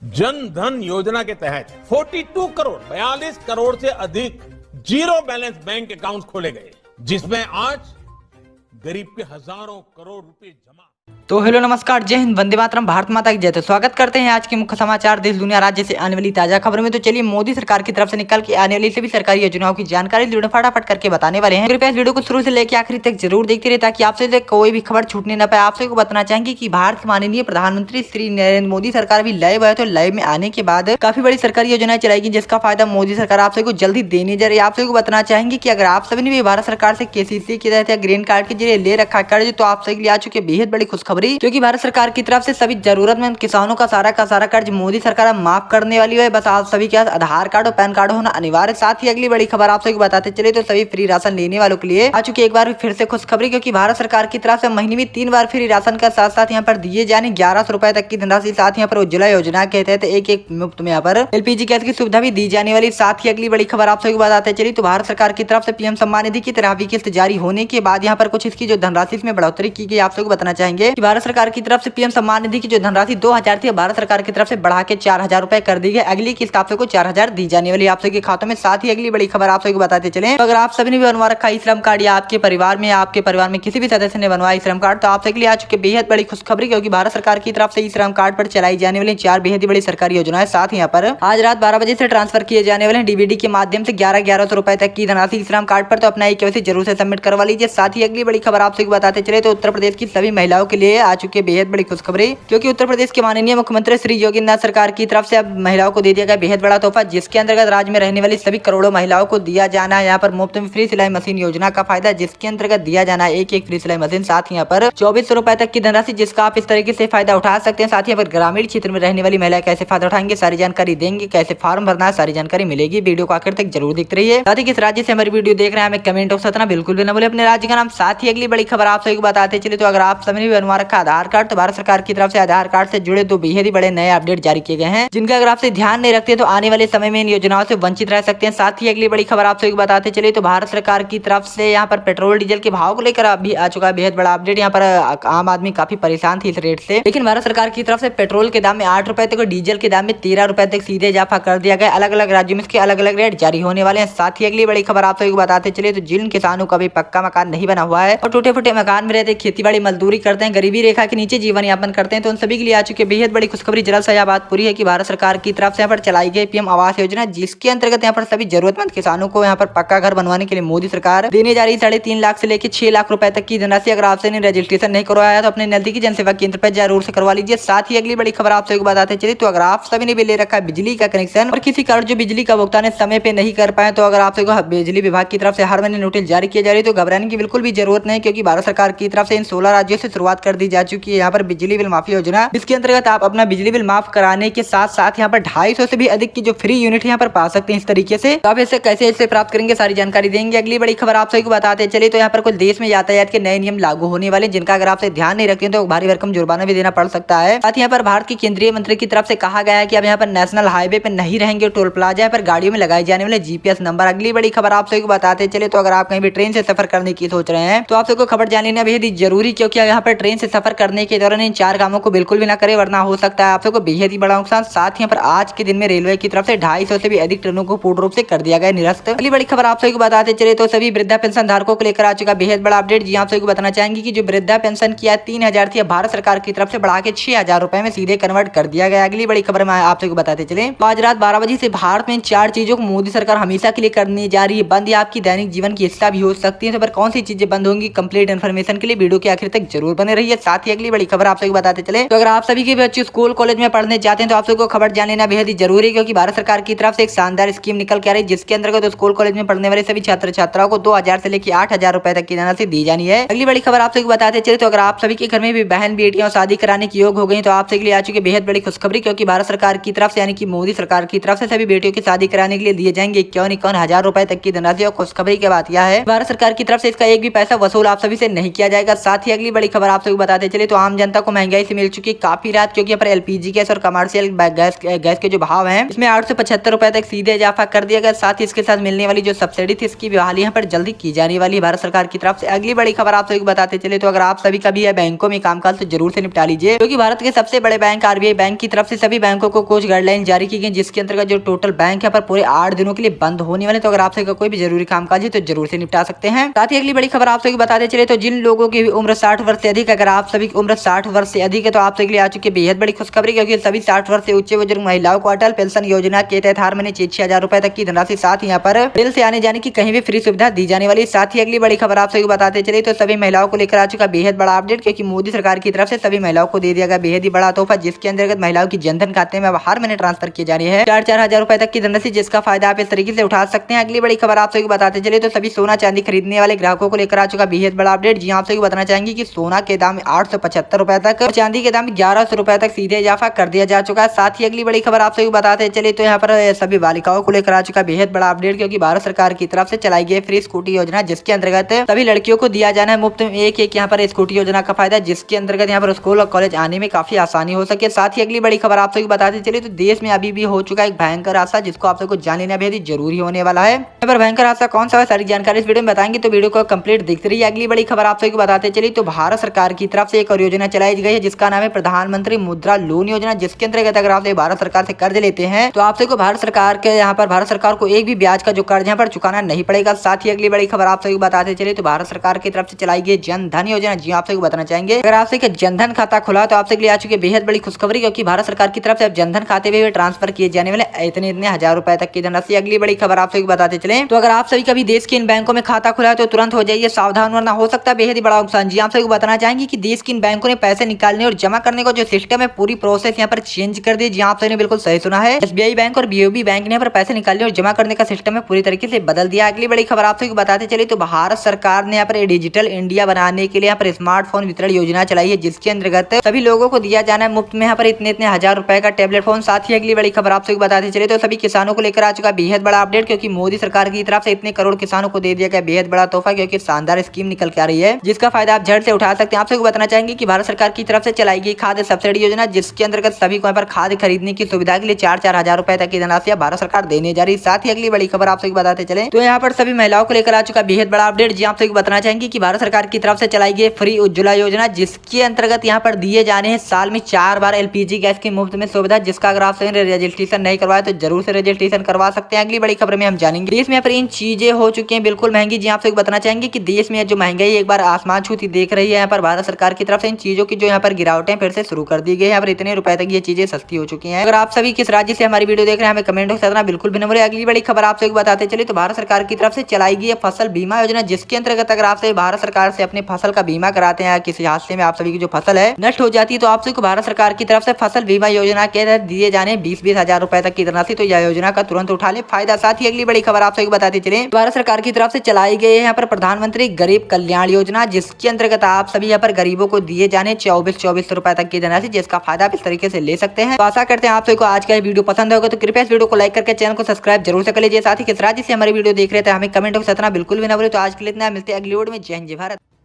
जन धन योजना के तहत 42 करोड़ 42 करोड़ से अधिक जीरो बैलेंस बैंक अकाउंट खोले गए, जिसमें आज गरीब के हजारों करोड़ रुपए जमा। तो हेलो नमस्कार, जय हिंद, वंदे मातरम, भारत माता की जय। तो स्वागत करते हैं आज के मुख्य समाचार देश दुनिया राज्य से आने वाली ताजा खबरों में। तो चलिए मोदी सरकार की तरफ से निकल के आने वाली सभी सरकारी योजनाओं की जानकारी वीडियो फटाफट करके बताने वाले हैं। कृपया इस वीडियो को शुरू से लेकर आखिरी तक जरूर देखते रहे ताकि आपसे कोई भी खबर छूटने न पाए। आपसे को बताना चाहेंगे कि भारत के माननीय प्रधानमंत्री श्री नरेंद्र मोदी सरकार भी लाइव है। तो लाइव में आने के बाद काफी बड़ी सरकारी योजनाएं चलाएगी, जिसका फायदा मोदी सरकार आपसे को जल्दी देने जा रही है। आपसे को बताना चाहेंगे कि अगर आप सभी ने भी भारत सरकार से केसीसी के तहत या ग्रीन कार्ड के जरिए ले रखा कर्ज, तो आप सभी के लिए आ चुकी बेहद बड़ी खुशखबरी, क्योंकि भारत सरकार की तरफ से सभी जरूरतमंद किसानों का सारा कर्ज मोदी सरकार माफ करने वाली है। बस आप सभी के पास आधार कार्ड और पैन कार्ड होना अनिवार्य। साथ ही अगली बड़ी खबर आप सभी को बताते चले तो सभी फ्री राशन लेने वालों के लिए आ चुकी एक बार फिर से खुशखबरी, क्योंकि भारत सरकार की तरफ से महीने में 3 बार फ्री राशन का साथ साथ यहाँ पर दिए जाने 1100 रुपए तक की धनराशि। साथ यहाँ पर उज्ज्वला योजना के तहत एक मुफ्त में यहाँ पर एलपीजी गैस की सुविधा भी दी जाने वाली। साथ ही अगली बड़ी खबर आप सभी को बताते चलिए तो भारत सरकार की तरफ से पीएम सम्मान निधि की 13वीं किस्त जारी होने के बाद यहाँ पर कुछ इसकी जो धनराशि इसमें बढ़ोतरी की गई। आप सभी को बताना चाहेंगे कि भारत सरकार की तरफ से पीएम सम्मान निधि की जो धनराशि 2000 थी, भारत सरकार की तरफ से बढ़ा के 4000 रुपए कर दी गई। अगली किस्त आप सबको 4000 दी जाने वाली आप सबके खातों में। साथ ही अगली बड़ी खबर आप सबको बताते चले तो अगर आप सभी ने भी बनवा रखा है श्रम कार्ड या आपके परिवार में किसी भी सदस्य ने बनवाया श्रम कार्ड, तो आप सबके लिए आ चुके बेहद बड़ी खुशखबरी, क्योंकि भारत सरकार की तरफ से श्रम कार्ड पर चलाई जाने वाली 4 बेहद ही बड़ी सरकारी योजनाएं। साथ ही यहाँ पर आज रात 12 बजे से ट्रांसफर किए जाने वाले डीबीडी के माध्यम से 1100 रुपए तक की धनराशि श्रम कार्ड पर, तो अपना केवाईसी जरूर से सबमिट करवा लीजिए। साथ ही अगली बड़ी खबर आप सबको बताते चले तो उत्तर प्रदेश की सभी महिलाओं के लिए आ चुकी बेहद बड़ी खुशखबरी, क्योंकि उत्तर प्रदेश के माननीय मुख्यमंत्री श्री योगी आदित्यनाथ सरकार की तरफ से अब महिलाओं को दे दिया गया बेहद बड़ा तोहफा, जिसके अंतर्गत राज्य में रहने वाली सभी करोड़ों महिलाओं को दिया जाना है यहाँ पर मुफ्त में फ्री सिलाई मशीन योजना का फायदा, जिसके अंतर्गत दिया जाना है एक फ्री सिलाई मशीन। साथ ही यहाँ पर 2400 रुपए तक की धनराशि, जिसका आप इस तरीके से फायदा उठा सकते हैं। साथ ही यहाँ पर ग्रामीण क्षेत्र में रहने वाली महिलाएं कैसे फायदा उठाएंगे, सारी जानकारी देंगे, कैसे फॉर्म भरना है, सारी जानकारी मिलेगी। वीडियो को आखिर तक जरूर देखते रहिए। साथ ही किस राज्य से हमारी वीडियो देख रहे हैं हमें कमेंट बॉक्स में बिल्कुल भी न बोले अपने राज्य का नाम। साथ ही अगली बड़ी खबर आप सभी को बताते चले तो अगर आप सभी ने भी बनवा रखा आधार कार्ड, तो भारत सरकार की तरफ से आधार कार्ड से जुड़े 2 बेहद ही बड़े नए अपडेट जारी किए गए हैं, जिनका अगर आपसे ध्यान नहीं रखते तो आने वाले समय में इन योजनाओं से वंचित रह सकते हैं। साथ ही अगली बड़ी खबर आप सभी को बताते चले तो भारत सरकार की तरफ से यहाँ पर पेट्रोल डीजल के भाव को लेकर अभी आ चुका है बेहद बड़ा अपडेट। यहाँ पर आम आदमी काफी परेशान थी इस रेट से, लेकिन भारत सरकार की तरफ से पेट्रोल के दाम में 8 रुपए तक और डीजल के दाम में 13 रुपए तक सीधे इजाफा कर दिया गया। अलग अलग राज्यों में इसके अलग अलग रेट जारी होने वाले हैं। साथ ही अगली बड़ी खबर आप सभी को बताते चले तो जिन किसानों का भी पक्का मकान नहीं बना हुआ है और टूटे फूटे मकान में रहते, खेती मजदूरी करते हैं, गरीबी रेखा के नीचे जीवन यापन करते हैं, तो उन सभी के लिए आ चुकी बेहद बड़ी खुशखबरी। जल्द से यह बात पूरी है कि भारत सरकार की तरफ से यहाँ पर चलाई गई पीएम आवास योजना, जिसके अंतर्गत यहाँ पर सभी जरूरतमंद किसानों को यहाँ पर पक्का घर बनवाने के लिए मोदी सरकार देने जा रही है 3.5 लाख से लेकर 6 लाख रुपए तक की धनराशि। अगर आपसे रजिस्ट्रेशन नहीं करवाया तो अपने नजदीकी जनसेवा केंद्र पर जरूर से करवा लीजिए। साथ ही अगली बड़ी खबर आप सभी को बताते चलिए तो अगर आप सभी ने भी ले रखा है बिजली का कनेक्शन और किसी कारण जो बिजली का भुगतान समय पे नहीं कर पाए, तो अगर आप सभी बिजली विभाग की तरफ से हर महीने नोटिस जारी किए जा रही है, तो घबराने की बिल्कुल भी जरूरत नहीं, क्योंकि भारत सरकार की तरफ से इन 16 राज्यों से शुरुआत कर दी जा चुकी है यहाँ पर बिजली बिल माफी योजना, जिसके अंतर्गत आप अपना बिजली बिल माफ कराने के साथ साथ यहाँ पर 250 से भी अधिक की जो फ्री यूनिट यहाँ पर पा सकते हैं। इस तरीके से तो आप इसे कैसे इसे प्राप्त करेंगे, सारी जानकारी देंगे। अगली बड़ी खबर आप सभी को बताते चले तो यहाँ पर कुछ देश में यातायात के नए नियम लागू होने वाले, जिनका अगर आपसे ध्यान नहीं रखते हैं तो भारी भरकम जुर्माना भी देना पड़ सकता है। साथ ही यहाँ पर भारत के केंद्रीय मंत्री की तरफ से कहा गया है कि अब यहाँ पर नेशनल हाईवे पे नहीं रहेंगे टोल प्लाजा पर गाड़ियों में लगाए जाने वाले जीपीएस नंबर। अगली बड़ी खबर आप सभी को बताते चले तो अगर आप कहीं भी ट्रेन से सफर करने की सोच रहे हैं तो आप सबको खबर जान लेना बेहद ही जरूरी, क्योंकि यहाँ पर ट्रेन से सफर करने के दौरान इन 4 कामों को बिल्कुल भी ना करे, वरना हो सकता है आप सबको बेहद ही बड़ा नुकसान। साथ ही यहाँ पर आज के दिन में रेलवे की तरफ से 250 से भी अधिक ट्रेनों को पूर्ण रूप से कर दिया गया निरस्त। अगली बड़ी खबर आप सभी को बताते चले तो सभी वृद्धा पेंशन धारकों को लेकर आ चुका बेहद बड़ा अपडेट, जी आप सभी को बताना चाहेंगे कि जो वृद्धा पेंशन किया 3000 थी, भारत सरकार की तरफ से बढ़ा के 6000 रुपए में सीधे कन्वर्ट कर दिया गया। अगली बड़ी खबर में आप सभी को बताते चले तो आज रात 12 बजे से भारत में 4 चीजों को मोदी सरकार हमेशा के लिए करने जा रही है बंद, या आपकी दैनिक जीवन की हिस्सा भी हो सकती है। तो पर कौन सी चीजें बंद होंगी, कंप्लीट इन्फॉर्मेशन के लिए वीडियो के आखिर तक जरूर बने रहिए। साथ ही अगली बड़ी खबर आप सभी को बताते चले तो अगर आप सभी के बच्चे स्कूल कॉलेज में पढ़ने जाते हैं तो आप सभी को खबर जान लेना बेहद ही जरूरी है, क्योंकि भारत सरकार की तरफ से एक शानदार स्कीम निकल के आ रही है, जिसके अंतर्गत स्कूल कॉलेज में पढ़ने वाले सभी छात्र छात्राओं को 2000 से लेकर 8000 रुपए तक की धनराशि दी जानी है। अगली बड़ी खबर आप सभी को बताते चले तो अगर आप सभी के घर में भी बहन बेटियां शादी कराने की योग हो गई तो आप सभी के लिए आ चुकी बेहद बड़ी खुशखबरी, क्योंकि भारत सरकार की तरफ से यानी कि मोदी सरकार की तरफ से सभी बेटियों की शादी कराने के लिए दिए जाएंगे 51,000 रुपए तक की धनराशि। और खुशखबरी की बात यह है भारत सरकार की तरफ से इसका एक भी पैसा वसूल आप सभी से नहीं किया जाएगा। साथ ही अगली बड़ी खबर आप सभी बताते चले तो आम जनता को महंगाई से मिल चुकी काफी राहत, क्योंकि यहाँ पर एलपीजी गैस और कमर्शियल गैस के जो भाव हैं इसमें 875 रुपए तक सीधे इजाफा कर दिया गया। साथ ही इसके साथ मिलने वाली जो सब्सिडी थी इसकी बहाली यहाँ पर जल्दी की जाने वाली है भारत सरकार की तरफ से। अगली बड़ी खबर आप सभी को बताते चले तो अगर आप सभी का भी है बैंकों में कामकाज तो जरूर से निपटा लीजिए, क्योंकि भारत के सबसे बड़े बैंक आरबीआई बैंक की तरफ से सभी बैंकों को कुछ गाइडलाइन जारी की गई, जिसके अंतर्गत जो टोटल बैंक है पर पूरे 8 दिनों के लिए बंद होने वाले। तो अगर आप सभी का कोई भी जरूरी कामकाज है तो जरूर से निपटा सकते हैं। साथ ही अगली बड़ी खबर आप सभी को बताते चले तो जिन लोगों की उम्र 60 वर्ष से अधिक, अगर आप सभी की उम्र 60 वर्ष से अधिक है तो आप सभी के लिए आ चुकी है बेहद बड़ी खुशखबरी, क्योंकि सभी 60 वर्ष से उच्च बुजुर्ग महिलाओं को अटल पेंशन योजना के तहत हर महीने 6,000 रुपए तक की धनराशि, साथ यहाँ पर रेल से आने जाने की कहीं भी फ्री सुविधा दी जाने वाली। साथ ही अगली बड़ी खबर आप सभी को बताते चले तो सभी महिलाओं को लेकर आ चुका बेहद बड़ा अपडेट, क्योंकि मोदी सरकार की तरफ से सभी महिलाओं को दे दिया गया बेहद ही बड़ा तोहफा, जिसके अंतर्गत महिलाओं की जनधन खाते में अब हर महीने ट्रांसफर किए जा रही है 4-4 हजार रुपए तक की धनराशि, जिसका फायदा आप इस तरीके से उठा सकते हैं। अगली बड़ी खबर आप सभी को बताते चले तो सभी सोना चांदी खरीदने वाले ग्राहकों को लेकर आ चुका बेहद बड़ा अपडेट। जी आप सभी को बताना चाहेंगे कि सोना के दाम 875 रुपए तक और चांदी के दाम 1100 रुपए तक सीधे इजाफा कर दिया जा चुका है। साथ ही अगली बड़ी खबर आप सभी को बताते चले तो यहाँ पर सभी बालिकाओं को लेकर आ चुका बेहद बड़ा अपडेट, क्योंकि भारत सरकार की तरफ से चलाई गई फ्री स्कूटी योजना, जिसके अंतर्गत सभी लड़कियों को दिया जाना है मुफ्त में एक यहाँ पर स्कूटी योजना का फायदा, जिसके अंतर्गत यहाँ पर स्कूल और कॉलेज आने में काफी आसानी हो सके। साथ ही अगली बड़ी खबर आप सभी को बताते चले तो देश में अभी भी हो चुका एक भयंकर हादसा, जिसको आप सबको जान लेना बेहद जरूरी होने वाला है। यहाँ पर भयंकर हादसा कौन सा है सारी जानकारी इस वीडियो में बताएंगे, तो वीडियो को कंप्लीट देखते रहिए। अगली बड़ी खबर आप सभी को बताते चलिए तो भारत सरकार की तरफ से एक और योजना चलाई गई है, जिसका नाम है प्रधानमंत्री मुद्रा लोन योजना, जिसके अंतर्गत अगर आप भारत सरकार से कर्ज लेते हैं तो आप सभी को भारत सरकार के यहाँ पर भारत सरकार को एक भी ब्याज का जो कर्ज यहाँ पर चुकाना नहीं पड़ेगा। साथ ही अगली बड़ी खबर आप सभी को बताते चले तो भारत सरकार की तरफ से चलाई गई जन धन योजना। जी आप सभी को बताना चाहेंगे अगर आप सभी जन धन खाता खुला तो आप सभी के लिए आ चुकी है बेहद बड़ी खुशखबरी, क्योंकि भारत सरकार की तरफ से अब जन धन खाते में ट्रांसफर किए जाने वाले इतने हजार रुपए तक की धनराशि। अगली बड़ी खबर आप सभी को बताते चले तो अगर आप सभी का भी देश के इन बैंकों में खाता खुला है तो तुरंत हो जाइए सावधान, वरना हो सकता है बेहद ही बड़ा नुकसान। जी आप सभी को बताना चाहेंगे कि देश के इन बैंकों ने पैसे निकालने और जमा करने का जो सिस्टम है पूरी प्रोसेस यहाँ पर चेंज कर दी। जी आप सभी ने बिल्कुल सही सुना है, एसबीआई बैंक और बीओबी बैंक ने यहाँ पर पैसे निकालने और जमा करने का सिस्टम है पूरी तरीके से बदल दिया। अगली बड़ी खबर आप सभी को बताते चले तो भारत सरकार ने यहाँ पर डिजिटल इंडिया बनाने के लिए यहाँ पर स्मार्टफोन वितरण योजना चलाई है, जिसके अंतर्गत सभी लोगों को दिया जाना है मुफ्त में यहाँ पर इतने हजार रुपए का टेबलेट फोन। साथ ही अगली बड़ी खबर आप सभी को बताते चले तो सभी किसानों को लेकर आ चुका बेहद बड़ा अपडेट, क्योंकि मोदी सरकार की तरफ से इतने करोड़ किसानों को दे दिया गया बेहद बड़ा तोहफा, क्योंकि शानदार स्कीम निकल के आ रही है, जिसका फायदा आप झट से उठा सकते हैं। आप सभी को बताना चाहेंगे कि भारत सरकार की तरफ से चलाई गई खाद्य सब्सिडी योजना, जिसके अंतर्गत सभी को यहाँ पर खाद्य खरीदने की सुविधा के लिए 4-4 हजार रुपए तक की धनराशि भारत सरकार देने जा रही। साथ ही अगली बड़ी खबर आप सभी को बताते चले तो यहाँ पर सभी महिलाओं को लेकर आ चुका बेहद बड़ा अपडेट। जी आप सभी को बताना चाहेंगे कि भारत सरकार की तरफ से चलाई गई फ्री उज्ज्वला योजना, जिसके अंतर्गत यहाँ पर दिए जाने हैं साल में 4 बार एलपीजी गैस की मुफ्त में सुविधा, जिसका अगर आप सभी रजिस्ट्रेशन नहीं करवाए तो जरूर से रजिस्ट्रेशन करवा सकते हैं। अगली बड़ी खबर में हम जानेंगे देश में यहाँ पर इन चीजें हो चुकी हैं बिल्कुल महंगी। जी आप सभी को बताना चाहेंगे कि देश में जो महंगाई एक बार आसमान छूती देख रही है, यहाँ पर भारत सरकार की तरफ से इन चीजों की जो यहाँ पर गिरावटें फिर से शुरू कर दी गई है। यहाँ पर इतने रुपए तक ये चीजें सस्ती हो चुकी हैं। अगर आप सभी किस राज्य से हमारी वीडियो देख रहे हैं हमें कमेंट बॉक्स करना बिल्कुल भी न भूलें। अगली बड़ी खबर आप सभी को बताते चले तो भारत सरकार की तरफ से चलाई गई है फसल बीमा योजना, जिसके अंतर्गत अगर आप सभी भारत सरकार से अपने फसल का बीमा कराते हैं, किसी हादसे में आप सभी की जो फसल है नष्ट हो जाती है तो आप सभी को भारत सरकार की तरफ से फसल बीमा योजना के तहत दिए जाने 20-20 हजार रुपए तक की धनराशि, तो यह योजना का तुरंत उठा ले फायदा। साथ ही अगली बड़ी खबर आप सभी को बताते चले भारत सरकार की तरफ से चलाई गई है यहाँ पर प्रधानमंत्री गरीब कल्याण योजना, जिसके अंतर्गत आप सभी यहाँ पर गरीबों को दिए जाने 2400 रुपए तक की धनराशि, जिसका फायदा आप इस तरीके से ले सकते हैं। तो आशा करते हैं आप सभी को आज का वीडियो पसंद होगा, तो कृपया इस वीडियो को लाइक करके चैनल को सब्सक्राइब जरूर से कर लीजिए। साथ ही किस राज्य से हमारी वीडियो देख रहे थे हमें कमेंट बॉक्स में बिल्कुल भी न भूलें। तो आज के लिए इतना, मिलते हैं अगली वीडियो में। जय हिंद जय भारत।